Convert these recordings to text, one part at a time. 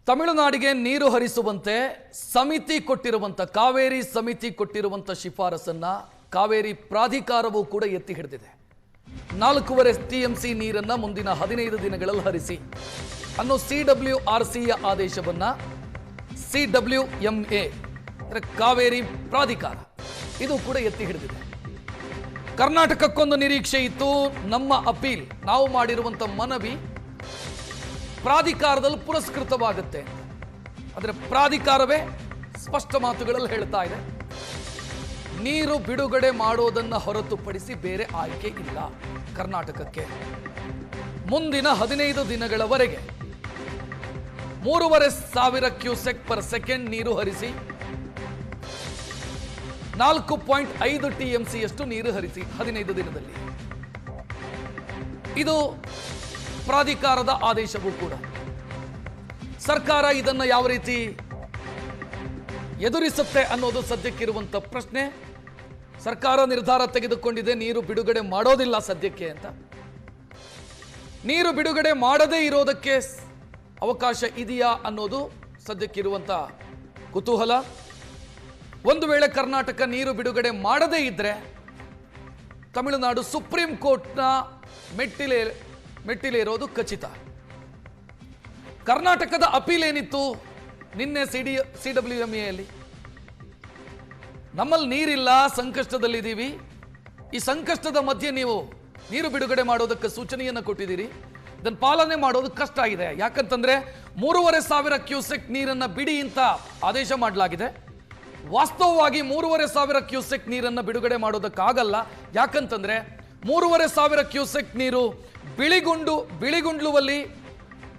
ತಮಿಳುನಾಡಿಗೆ ನೀರು ಹರಿಸುವಂತೆ ಸಮಿತಿ ಕೊಟ್ಟಿರುವಂತ ಕಾವೇರಿ ಸಮಿತಿ ಕೊಟ್ಟಿರುವಂತ ಶಿಫಾರಸನ್ನ ಕಾವೇರಿ ಪ್ರಾಧಿಕಾರವು ಕೂಡ ಎತ್ತಿ ಹಿಡಿದಿದೆ. 4.5 TMC ನೀರನ್ನ ಮುಂದಿನ 15 ದಿನಗಳಲ್ಲಿ ಹರಿಸಿ ಅನ್ನೋ CWRCಯ ಆದೇಶವನ್ನ CWMA ಅಂದ್ರೆ ಕಾವೇರಿ ಪ್ರಾಧಿಕಾರ ಇದು ಕೂಡ ಎತ್ತಿ ಹಿಡಿದಿದೆ. ಕರ್ನಾಟಕಕ್ಕೊಂದು ನಿರೀಕ್ಷೆ ಇತ್ತು. ನಮ್ಮ ಅಪೀಲ್, ನಾವು ಮಾಡಿರುವಂತ ಮನವಿ ಪ್ರಾಧಿಕಾರದಲ್ಲಿ ಪುರಸ್ಕೃತವಾಗುತ್ತೆ. ಆದರೆ ಪ್ರಾಧಿಕಾರವೇ ಸ್ಪಷ್ಟ ಮಾತುಗಳಲ್ಲಿ ಹೇಳ್ತಾ ಇದೆ, ನೀರು ಬಿಡುಗಡೆ ಮಾಡೋದನ್ನ ಹೊರತುಪಡಿಸಿ ಬೇರೆ ಆಯ್ಕೆ ಇಲ್ಲ ಕರ್ನಾಟಕಕ್ಕೆ. ಮುಂದಿನ 15 ದಿನಗಳವರೆಗೆ 3,500 ಕ್ಯೂಸೆಕ್ ಪರ್ ಸೆಕೆಂಡ್ ನೀರು ಹರಿಸಿ 4.5 TMC ಯಷ್ಟು ನೀರು ಹರಿಸಿ 15 ದಿನದಲ್ಲಿ. ಇದು ಪ್ರಾಧಿಕಾರದ ಆದೇಶವೂ ಕೂಡ. ಸರ್ಕಾರ ಇದನ್ನ ಯಾವ ರೀತಿ ಎದುರಿಸುತ್ತೆ ಅನ್ನೋದು ಸದ್ಯಕ್ಕಿರುವಂತ ಪ್ರಶ್ನೆ. ಸರ್ಕಾರ ನಿರ್ಧಾರ ತೆಗೆದುಕೊಂಡಿದೆ, ನೀರು ಬಿಡುಗಡೆ ಮಾಡೋದಿಲ್ಲ ಸದ್ಯಕ್ಕೆ ಅಂತ. ನೀರು ಬಿಡುಗಡೆ ಮಾಡದೇ ಇರೋದಕ್ಕೆ ಅವಕಾಶ ಇದೆಯಾ ಅನ್ನೋದು ಸದ್ಯಕ್ಕಿರುವಂತ ಕುತೂಹಲ. ಒಂದು ವೇಳೆ ಕರ್ನಾಟಕ ನೀರು ಬಿಡುಗಡೆ ಮಾಡದೇ ಇದ್ರೆ ತಮಿಳುನಾಡು ಸುಪ್ರೀಂ ಕೋರ್ಟ್ನ ಮೆಟ್ಟಿಲೇರೋದು ಖಚಿತ. ಕರ್ನಾಟಕದ ಅಪೀಲ್ ಏನಿತ್ತು ನಿನ್ನೆ CWMAಯಲ್ಲಿ, ನಮ್ಮಲ್ಲಿ ನೀರಿಲ್ಲ, ಸಂಕಷ್ಟದಲ್ಲಿದ್ದೀವಿ, ಈ ಸಂಕಷ್ಟದ ಮಧ್ಯೆ ನೀವು ನೀರು ಬಿಡುಗಡೆ ಮಾಡೋದಕ್ಕೆ ಸೂಚನೆಯನ್ನು ಕೊಟ್ಟಿದ್ದೀರಿ, ಇದನ್ನು ಪಾಲನೆ ಮಾಡೋದು ಕಷ್ಟ ಆಗಿದೆ. ಯಾಕಂತಂದ್ರೆ 3,500 ಕ್ಯೂಸೆಕ್ ನೀರನ್ನ ಬಿಡಿ ಅಂತ ಆದೇಶ ಮಾಡಲಾಗಿದೆ. ವಾಸ್ತವವಾಗಿ 3,500 ಕ್ಯೂಸೆಕ್ ನೀರನ್ನ ಬಿಡುಗಡೆ ಮಾಡೋದಕ್ಕಾಗಲ್ಲ. ಯಾಕಂತಂದ್ರೆ 3,500 ಕ್ಯೂಸೆಕ್ ನೀರು ಬಿಳಿಗುಂಡ್ಲುವಲ್ಲಿ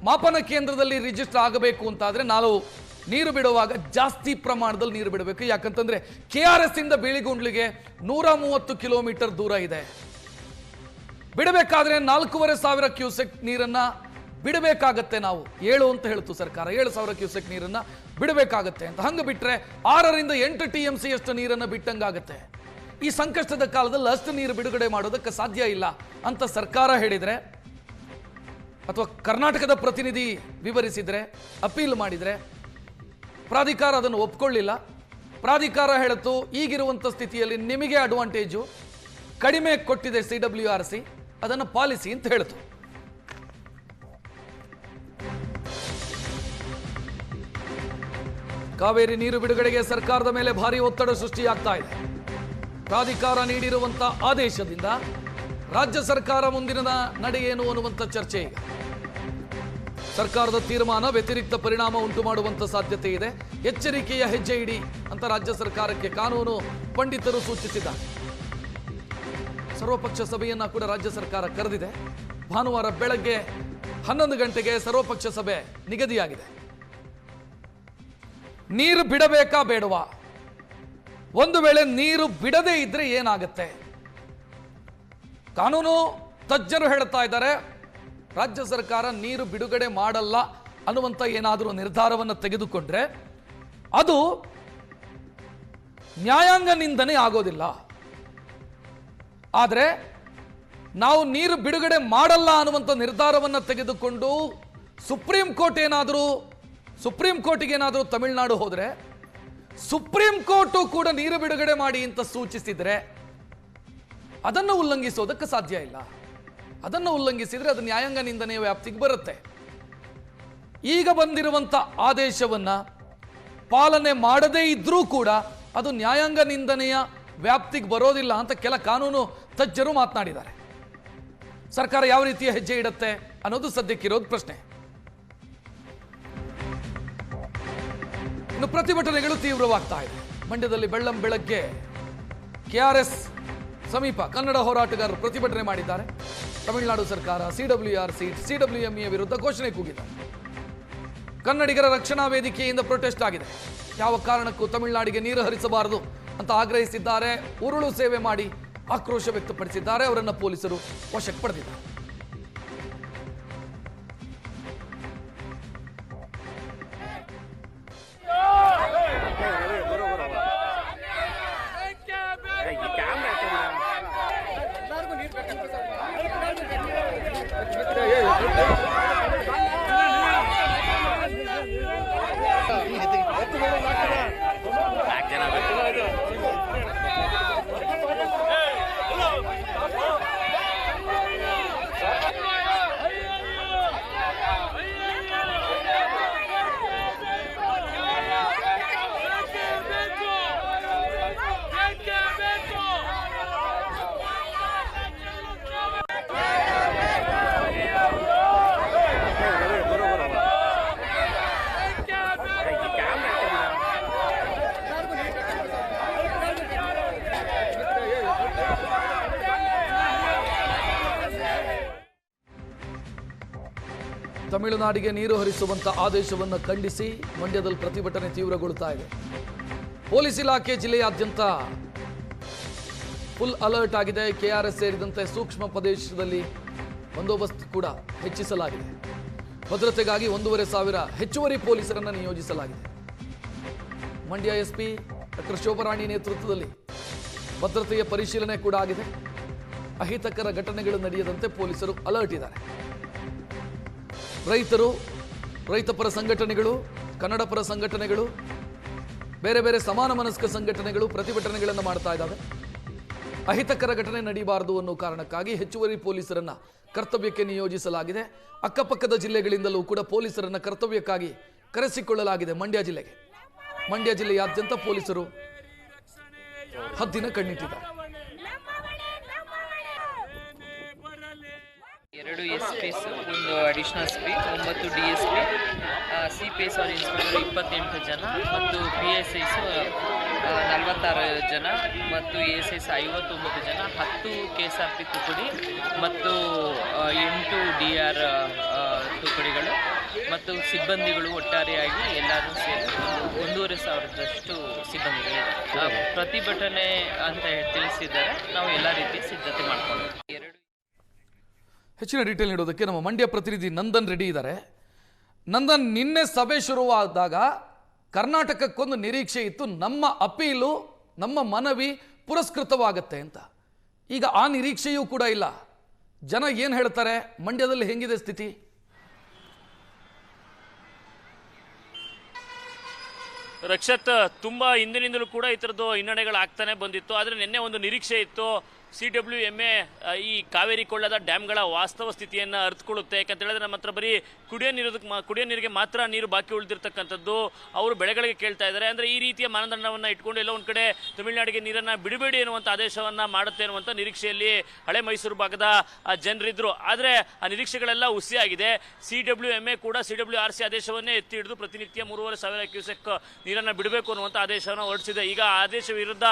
ಮಾಪನ ಕೇಂದ್ರದಲ್ಲಿ ರಿಜಿಸ್ಟರ್ ಆಗಬೇಕು ಅಂತಾದ್ರೆ ನಾವು ನೀರು ಬಿಡುವಾಗ ಜಾಸ್ತಿ ಪ್ರಮಾಣದಲ್ಲಿ ನೀರು ಬಿಡಬೇಕು. ಯಾಕಂತಂದ್ರೆ KRS ಇಂದ ಬಿಳಿಗುಂಡ್ಲಿಗೆ 130 ಕಿಲೋಮೀಟರ್ ದೂರ ಇದೆ. ಬಿಡಬೇಕಾದ್ರೆ 4,500 ಕ್ಯೂಸೆಕ್ ನೀರನ್ನ ಬಿಡಬೇಕಾಗತ್ತೆ. ನಾವು 7 ಅಂತ ಹೇಳ್ತು ಸರ್ಕಾರ, 7,000 ಕ್ಯೂಸೆಕ್ ನೀರನ್ನ ಬಿಡಬೇಕಾಗತ್ತೆ ಅಂತ. ಹಂಗ ಬಿಟ್ರೆ 6ರಿಂದ 8 TMC ಅಷ್ಟು ನೀರನ್ನ ಬಿಟ್ಟಂಗಾಗತ್ತೆ. ಈ ಸಂಕಷ್ಟದ ಕಾಲದಲ್ಲಿ ಅಷ್ಟು ನೀರು ಬಿಡುಗಡೆ ಮಾಡೋದಕ್ಕೆ ಸಾಧ್ಯ ಇಲ್ಲ ಅಂತ ಸರ್ಕಾರ ಹೇಳಿದ್ರೆ, ಅಥವಾ ಕರ್ನಾಟಕದ ಪ್ರತಿನಿಧಿ ವಿವರಿಸಿದ್ರೆ, ಅಪೀಲ್ ಮಾಡಿದ್ರೆ, ಪ್ರಾಧಿಕಾರ ಅದನ್ನು ಒಪ್ಕೊಳ್ಳಿಲ್ಲ. ಪ್ರಾಧಿಕಾರ ಹೇಳಿತು, ಈಗಿರುವಂಥ ಸ್ಥಿತಿಯಲ್ಲಿ ನಿಮಗೆ ಅಡ್ವಾಂಟೇಜು ಕಡಿಮೆ ಕೊಟ್ಟಿದೆ CWRC, ಅದನ್ನು ಪಾಲಿಸಿ ಅಂತ ಹೇಳಿತು. ಕಾವೇರಿ ನೀರು ಬಿಡುಗಡೆಗೆ ಸರ್ಕಾರದ ಮೇಲೆ ಭಾರಿ ಒತ್ತಡ ಸೃಷ್ಟಿಯಾಗ್ತಾ ಇದೆ. ಪ್ರಾಧಿಕಾರ ನೀಡಿರುವಂತ ಆದೇಶದಿಂದ ರಾಜ್ಯ ಸರ್ಕಾರ ಮುಂದಿನ ನಡೆ ಏನು ಅನ್ನುವಂಥ ಚರ್ಚೆ ಈಗ. ಸರ್ಕಾರದ ತೀರ್ಮಾನ ವ್ಯತಿರಿಕ್ತ ಪರಿಣಾಮ ಉಂಟು ಮಾಡುವಂತ ಸಾಧ್ಯತೆ ಇದೆ. ಎಚ್ಚರಿಕೆಯ ಹೆಜ್ಜೆ ಇಡಿ ಅಂತ ರಾಜ್ಯ ಸರ್ಕಾರಕ್ಕೆ ಕಾನೂನು ಪಂಡಿತರು ಸೂಚಿಸಿದ್ದಾರೆ. ಸರ್ವಪಕ್ಷ ಸಭೆಯನ್ನ ಕೂಡ ರಾಜ್ಯ ಸರ್ಕಾರ ಕರೆದಿದೆ. ಭಾನುವಾರ ಬೆಳಗ್ಗೆ 11 ಗಂಟೆಗೆ ಸರ್ವಪಕ್ಷ ಸಭೆ ನಿಗದಿಯಾಗಿದೆ. ನೀರು ಬಿಡಬೇಕಾ ಬೇಡವಾ? ಒಂದು ವೇಳೆ ನೀರು ಬಿಡದೇ ಇದ್ರೆ ಏನಾಗುತ್ತೆ? ಕಾನೂನು ತಜ್ಞರು ಹೇಳ್ತಾ ಇದ್ದಾರೆ, ರಾಜ್ಯ ಸರ್ಕಾರ ನೀರು ಬಿಡುಗಡೆ ಮಾಡಲ್ಲ ಅನ್ನುವಂಥ ಏನಾದರೂ ನಿರ್ಧಾರವನ್ನು ತೆಗೆದುಕೊಂಡ್ರೆ ಅದು ನ್ಯಾಯಾಂಗ ನಿಂದನೆ ಆಗೋದಿಲ್ಲ. ಆದರೆ ನಾವು ನೀರು ಬಿಡುಗಡೆ ಮಾಡಲ್ಲ ಅನ್ನುವಂಥ ನಿರ್ಧಾರವನ್ನು ತೆಗೆದುಕೊಂಡು ಸುಪ್ರೀಂ ಕೋರ್ಟ್ಗೆ ಏನಾದರೂ ತಮಿಳುನಾಡು ಹೋದ್ರೆ, ಸುಪ್ರೀಂ ಕೋರ್ಟು ಕೂಡ ನೀರು ಬಿಡುಗಡೆ ಮಾಡಿ ಅಂತ ಸೂಚಿಸಿದ್ರೆ ಅದನ್ನು ಉಲ್ಲಂಘಿಸೋದಕ್ಕೆ ಸಾಧ್ಯ ಇಲ್ಲ. ಅದನ್ನು ಉಲ್ಲಂಘಿಸಿದ್ರೆ ಅದು ನ್ಯಾಯಾಂಗ ನಿಂದನೆಯ ವ್ಯಾಪ್ತಿಗೆ ಬರುತ್ತೆ. ಈಗ ಬಂದಿರುವಂತ ಆದೇಶವನ್ನ ಪಾಲನೆ ಮಾಡದೇ ಇದ್ರೂ ಕೂಡ ಅದು ನ್ಯಾಯಾಂಗ ನಿಂದನೆಯ ವ್ಯಾಪ್ತಿಗೆ ಬರೋದಿಲ್ಲ ಅಂತ ಕೆಲ ಕಾನೂನು ತಜ್ಞರು ಮಾತನಾಡಿದ್ದಾರೆ. ಸರ್ಕಾರ ಯಾವ ರೀತಿಯ ಹೆಜ್ಜೆ ಇಡುತ್ತೆ ಅನ್ನೋದು ಸದ್ಯಕ್ಕಿರೋದು ಪ್ರಶ್ನೆ. ಇನ್ನು ಪ್ರತಿಭಟನೆಗಳು ತೀವ್ರವಾಗ್ತಾ ಇದೆ. ಮಂಡ್ಯದಲ್ಲಿ ಬೆಳ್ಳಂಬೆಳಗ್ಗೆ KRS ಸಮೀಪ ಕನ್ನಡ ಹೋರಾಟಗಾರರು ಪ್ರತಿಭಟನೆ ಮಾಡಿದ್ದಾರೆ. ತಮಿಳುನಾಡು ಸರ್ಕಾರ, CWMA ವಿರುದ್ಧ ಘೋಷಣೆ ಕೂಗಿದ್ದಾರೆ. ಕನ್ನಡಿಗರ ರಕ್ಷಣಾ ವೇದಿಕೆಯಿಂದ ಪ್ರೊಟೆಸ್ಟ್ ಆಗಿದೆ. ಯಾವ ಕಾರಣಕ್ಕೂ ತಮಿಳುನಾಡಿಗೆ ನೀರು ಹರಿಸಬಾರದು ಅಂತ ಆಗ್ರಹಿಸಿದ್ದಾರೆ. ಉರುಳು ಸೇವೆ ಮಾಡಿ ಆಕ್ರೋಶ ವ್ಯಕ್ತಪಡಿಸಿದ್ದಾರೆ. ಅವರನ್ನು ಪೊಲೀಸರು ವಶಕ್ಕೆ ಪಡೆದಿದ್ದಾರೆ. ತಮಿಳುನಾಡಿಗೆ ನೀರು ಹರಿಸುವಂತ ಆದೇಶವನ್ನು ಖಂಡಿಸಿ ಮಂಡ್ಯದಲ್ಲಿ ಪ್ರತಿಭಟನೆ ತೀವ್ರಗೊಳ್ಳುತ್ತಾ ಇದೆ. ಪೊಲೀಸ್ ಇಲಾಖೆ ಜಿಲ್ಲೆಯಾದ್ಯಂತ ಫುಲ್ ಅಲರ್ಟ್ ಆಗಿದೆ. ಕೆಆರ್ಎಸ್ ಸೇರಿದಂತೆ ಸೂಕ್ಷ್ಮ ಪ್ರದೇಶದಲ್ಲಿ ಬಂದೋಬಸ್ತ್ ಕೂಡ ಹೆಚ್ಚಿಸಲಾಗಿದೆ. ಭದ್ರತೆಗಾಗಿ 1,500 ಹೆಚ್ಚುವರಿ ಪೊಲೀಸರನ್ನು ನಿಯೋಜಿಸಲಾಗಿದೆ. ಮಂಡ್ಯ ಎಸ್ಪಿ ಡಾಕ್ಟರ್ ಶೋಭರಾಣಿ ನೇತೃತ್ವದಲ್ಲಿ ಭದ್ರತೆಯ ಪರಿಶೀಲನೆ ಕೂಡ ಆಗಿದೆ. ಅಹಿತಕರ ಘಟನೆಗಳು ನಡೆಯದಂತೆ ಪೊಲೀಸರು ಅಲರ್ಟ್ ಇದ್ದಾರೆ. ರೈತರು, ರೈತಪರ ಸಂಘಟನೆಗಳು, ಕನ್ನಡ ಪರ ಸಂಘಟನೆಗಳು, ಬೇರೆ ಬೇರೆ ಸಮಾನ ಮನಸ್ಕ ಸಂಘಟನೆಗಳು ಪ್ರತಿಭಟನೆಗಳನ್ನು ಮಾಡ್ತಾ ಇದ್ದಾವೆ. ಅಹಿತಕರ ಘಟನೆ ನಡೀಬಾರದು ಅನ್ನೋ ಕಾರಣಕ್ಕಾಗಿ ಹೆಚ್ಚುವರಿ ಪೊಲೀಸರನ್ನ ಕರ್ತವ್ಯಕ್ಕೆ ನಿಯೋಜಿಸಲಾಗಿದೆ. ಅಕ್ಕಪಕ್ಕದ ಜಿಲ್ಲೆಗಳಿಂದಲೂ ಕೂಡ ಪೊಲೀಸರನ್ನ ಕರ್ತವ್ಯಕ್ಕಾಗಿ ಕರೆಸಿಕೊಳ್ಳಲಾಗಿದೆ. ಮಂಡ್ಯ ಜಿಲ್ಲೆಯಾದ್ಯಂತ ಪೊಲೀಸರು ಹದ್ದಿನ ಕಣ್ಣಿಟ್ಟಿದ್ದಾರೆ. 2 SPs, 1 additional SP, 9 DSP, CPS ಆರ್ ಇನ್ಸ್ಪೆಕ್ಟರ್ 28 ಜನ ಮತ್ತು PSIs 46 ಜನ ಮತ್ತು ASIs 59 ಜನ, 10 KSRP ತುಕಡಿ ಮತ್ತು 8 DR ತುಕಡಿಗಳು ಮತ್ತು ಸಿಬ್ಬಂದಿಗಳು ಒಟ್ಟಾರೆಯಾಗಿ ಎಲ್ಲರೂ ಸೇರಿ 1,500 ಸಿಬ್ಬಂದಿಗಳಿದ್ದಾರೆ. ಪ್ರತಿಭಟನೆ ಅಂತ ತಿಳಿಸಿದ್ದಾರೆ. ನಾವು ಎಲ್ಲ ರೀತಿಯ ಸಿದ್ಧತೆ ಮಾಡ್ಕೊಂಡಿದ್ದೀವಿ. ಹೆಚ್ಚಿನ ಡೀಟೇಲ್ ನೀಡೋದಕ್ಕೆ ನಮ್ಮ ಮಂಡ್ಯ ಪ್ರತಿನಿಧಿ ನಂದನ್ ರೆಡ್ಡಿ ಇದ್ದಾರೆ. ನಂದನ್, ನಿನ್ನೆ ಸಭೆ ಶುರುವಾದಾಗ ಕರ್ನಾಟಕಕ್ಕೊಂದು ನಿರೀಕ್ಷೆ ಇತ್ತು, ನಮ್ಮ ಅಪೀಲು, ನಮ್ಮ ಮನವಿ ಪುರಸ್ಕೃತವಾಗತ್ತೆ ಅಂತ. ಈಗ ಆ ನಿರೀಕ್ಷೆಯೂ ಕೂಡ ಇಲ್ಲ. ಜನ ಏನು ಹೇಳ್ತಾರೆ? ಮಂಡ್ಯದಲ್ಲಿ ಹೆಂಗಿದೆ ಸ್ಥಿತಿ? ರಕ್ಷತ್, ತುಂಬಾ ಹಿಂದಿನಿಂದಲೂ ಕೂಡ ಈ ಥರದ್ದು ಹಿನ್ನಡೆಗಳಾಗ್ತಾನೆ ಬಂದಿತ್ತು. ಆದರೆ ನಿನ್ನೆ ಒಂದು ನಿರೀಕ್ಷೆ ಇತ್ತು, CWMA ಈ ಕಾವೇರಿ ಕೊಳ್ಳದ ಡ್ಯಾಮ್ಗಳ ವಾಸ್ತವ ಸ್ಥಿತಿಯನ್ನು ಅರ್ಥಕೊಳ್ಳುತ್ತೆ. ಯಾಕಂತ ಹೇಳಿದ್ರೆ ನಮ್ಮ ಹತ್ರ ಬರೀ ಕುಡಿಯೋ ನೀರಿಗೆ ಮಾತ್ರ ನೀರು ಬಾಕಿ ಉಳಿದಿರ್ತಕ್ಕಂಥದ್ದು. ಅವರು ಬೆಳೆಗಳಿಗೆ ಕೇಳ್ತಾ ಇದ್ದಾರೆ. ಅಂದರೆ ಈ ರೀತಿಯ ಮಾನದಂಡವನ್ನು ಇಟ್ಕೊಂಡು ಎಲ್ಲ ಒಂದು ಕಡೆ ತಮಿಳುನಾಡಿಗೆ ನೀರನ್ನು ಬಿಡಬೇಡಿ ಎನ್ನುವಂಥ ಆದೇಶವನ್ನು ಮಾಡುತ್ತೆ ಅನ್ನುವಂಥ ನಿರೀಕ್ಷೆಯಲ್ಲಿ ಹಳೆ ಮೈಸೂರು ಭಾಗದ ಜನರಿದ್ದರು. ಆದರೆ ಆ ನಿರೀಕ್ಷೆಗಳೆಲ್ಲ ಹುಸಿಯಾಗಿದೆ. CWMA ಕೂಡ CWRC ಆದೇಶವನ್ನೇ ಎತ್ತಿ ಹಿಡಿದು ಪ್ರತಿನಿತ್ಯ 3,500 ಕ್ಯೂಸೆಕ್ ನೀರನ್ನು ಬಿಡಬೇಕು ಅನ್ನುವಂಥ ಆದೇಶವನ್ನು ಹೊರಡಿಸಿದೆ. ಈಗ ಆದೇಶ ವಿರುದ್ಧ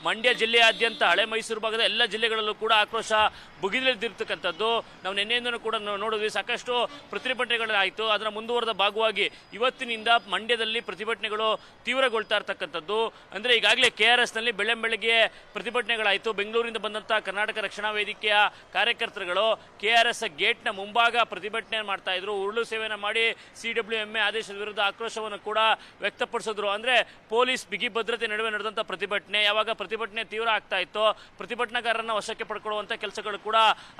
ಮಂಡ್ಯ ಜಿಲ್ಲೆಯಾದ್ಯಂತ ಹಳೆ ಮೈಸೂರು ಭಾಗದ ಎಲ್ಲ ಜಿಲ್ಲೆಗಳಲ್ಲೂ ಕೂಡ ಆಕ್ರೋಶ ಭುಗಿದಿರ್ತಕ್ಕಂಥದ್ದು ನಾವು ನಿನ್ನೆಯಿಂದನೂ ಕೂಡ ನೋಡಿದ್ವಿ. ಸಾಕಷ್ಟು ಪ್ರತಿಭಟನೆಗಳಾಯಿತು. ಅದರ ಮುಂದುವರೆದ ಭಾಗವಾಗಿ ಇವತ್ತಿನಿಂದ ಮಂಡ್ಯದಲ್ಲಿ ಪ್ರತಿಭಟನೆಗಳು ತೀವ್ರಗೊಳ್ತಾ ಇರ್ತಕ್ಕಂಥದ್ದು. ಅಂದರೆ ಈಗಾಗಲೇ KRSನಲ್ಲಿ ಬೆಳಗ್ಗೆ ಪ್ರತಿಭಟನೆಗಳಾಯಿತು. ಬೆಂಗಳೂರಿಂದ ಬಂದಂಥ ಕರ್ನಾಟಕ ರಕ್ಷಣಾ ವೇದಿಕೆಯ ಕಾರ್ಯಕರ್ತರುಗಳು KRS ಗೇಟ್ನ ಮುಂಭಾಗ ಪ್ರತಿಭಟನೆ ಮಾಡ್ತಾ ಇದ್ರು. ಉರುಳು ಸೇವೆಯನ್ನು ಮಾಡಿ CWMA ಆದೇಶದ ವಿರುದ್ಧ ಆಕ್ರೋಶವನ್ನು ಕೂಡ ವ್ಯಕ್ತಪಡಿಸಿದ್ರು. ಅಂದರೆ ಪೊಲೀಸ್ ಬಿಗಿ ಭದ್ರತೆ ನಡುವೆ ನಡೆದಂಥ ಪ್ರತಿಭಟನೆ, ಯಾವಾಗ ಪ್ರತಿಭಟನೆ ತೀವ್ರ ಆಗ್ತಾ ಇತ್ತು, ಪ್ರತಿಭಟನಾಕಾರರನ್ನ ವಶಕ್ಕೆ ಪಡ್ಕೊಳ್ಳುವಂಥ ಕೆಲಸಗಳು ಕೂಡ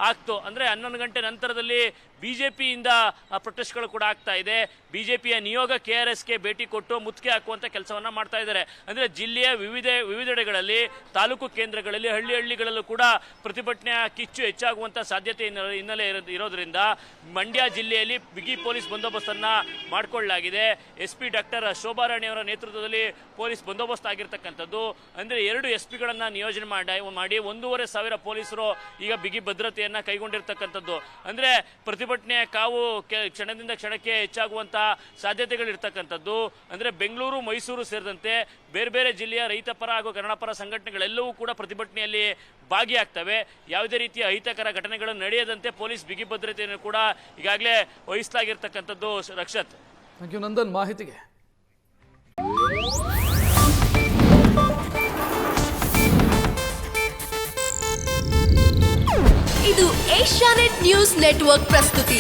ಆಗ್ತು. ಅಂದರೆ 11 ಗಂಟೆ ನಂತರದಲ್ಲಿ BJPಯಿಂದ ಪ್ರೊಟೆಸ್ಟ್ಗಳು ಕೂಡ ಆಗ್ತಾ ಇದೆ. BJPಯ ನಿಯೋಗ KRSಗೆ ಭೇಟಿ ಕೊಟ್ಟು ಮುತ್ತಿಗೆ ಹಾಕುವಂಥ ಕೆಲಸವನ್ನು ಮಾಡ್ತಾ ಇದ್ದಾರೆ. ಅಂದರೆ ಜಿಲ್ಲೆಯ ವಿವಿಧೆಡೆಗಳಲ್ಲಿ, ತಾಲೂಕು ಕೇಂದ್ರಗಳಲ್ಲಿ, ಹಳ್ಳಿಗಳಲ್ಲೂ ಕೂಡ ಪ್ರತಿಭಟನೆಯ ಕಿಚ್ಚು ಹೆಚ್ಚಾಗುವಂಥ ಸಾಧ್ಯತೆ ಹಿನ್ನೆಲೆ ಇರೋದ್ರಿಂದ ಮಂಡ್ಯ ಜಿಲ್ಲೆಯಲ್ಲಿ ಬಿಗಿ ಪೊಲೀಸ್ ಬಂದೋಬಸ್ತನ್ನು ಮಾಡಿಕೊಳ್ಳಲಾಗಿದೆ. SP ಡಾಕ್ಟರ್ ಶೋಭಾರಾಣಿ ಅವರ ನೇತೃತ್ವದಲ್ಲಿ ಪೊಲೀಸ್ ಬಂದೋಬಸ್ತ್ ಆಗಿರ್ತಕ್ಕಂಥದ್ದು. ಅಂದರೆ 2 SPಗಳನ್ನು ನಿಯೋಜನೆ ಮಾಡಿ 1,500 ಪೊಲೀಸರು ಈಗ ಬಿಗಿ ಭದ್ರತೆಯನ್ನು ಕೈಗೊಂಡಿರ್ತಕ್ಕಂಥದ್ದು. ಅಂದರೆ ಪ್ರತಿಭಟನೆಯ ಕಾವು ಕ್ಷಣದಿಂದ ಕ್ಷಣಕ್ಕೆ ಹೆಚ್ಚಾಗುವಂಥ ಸಾಧ್ಯತೆಗಳಿರ್ತಕ್ಕಂಥದ್ದು. ಅಂದರೆ ಬೆಂಗಳೂರು, ಮೈಸೂರು ಸೇರಿದಂತೆ ಬೇರೆ ಬೇರೆ ಜಿಲ್ಲೆಯ ರೈತಪರ ಹಾಗೂ ಕನ್ನಡಪರ ಸಂಘಟನೆಗಳೆಲ್ಲವೂ ಕೂಡ ಪ್ರತಿಭಟನೆಯಲ್ಲಿ ಭಾಗಿಯಾಗ್ತವೆ. ಯಾವುದೇ ರೀತಿಯ ಅಹಿತಕರ ಘಟನೆಗಳು ನಡೆಯದಂತೆ ಪೊಲೀಸ್ ಬಿಗಿ ಭದ್ರತೆಯನ್ನು ಕೂಡ ಈಗಾಗಲೇ ವಹಿಸಲಾಗಿರ್ತಕ್ಕಂಥದ್ದು. ರಕ್ಷತ್, ಥ್ಯಾಂಕ್ ಯು ನಂದನ್ ಮಾಹಿತಿಗೆ. ಇದು ಏಷ್ಯಾನೆಟ್ ನ್ಯೂಸ್ ನೆಟ್ವರ್ಕ್ ಪ್ರಸ್ತುತಿ.